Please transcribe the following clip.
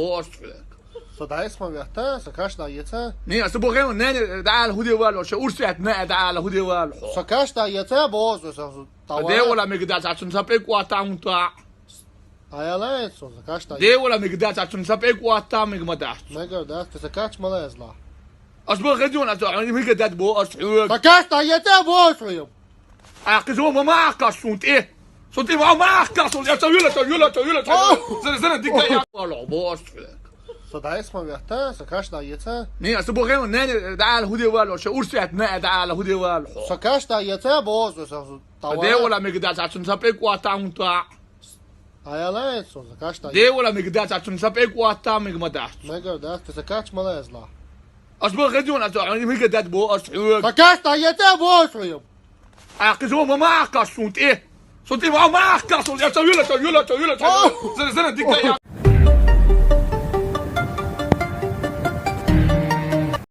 boş ver. Så der er småvete, så kaç da yete. Nej, så börjar nej تعال هدي والو شو ورسيت نا تعال هدي والو. Så kaç da yete boz så ده ولا مقدار عشان سبيك واتامتا. Ayala så kaç da. ده ولا مقدار عشان سبيك واتامك مدار. Ne gördü? Så kaç malazla. أصبح غديون أتوقع مقدار بو أصحوك. Så kaç da yete boz fiyum. أكيد ما أكل صوت إيه. صوت إيه ما أكل صوت يا تقول زين ديك يا والو boş ver. Så der er småvete, så kaç da yete. Nej, så börjar nej تعال هدي والو شو ورسيت نا تعال هدي والو. Så kaç da yete boz så ده ولا مقدار عشان سبيك واتامتا. Ayala så kaç da. ده ولا مقدار عشان سبيك واتامك مدار. Ne gördü? Så kaç malazla. أصبح غديون أتوقع مقدار بو أصحوك. Så kaç da yete boz fiyum. أكيد ما أكل صوت إيه. صوت إيه ما أكل صوت يا تقول زين ديك يا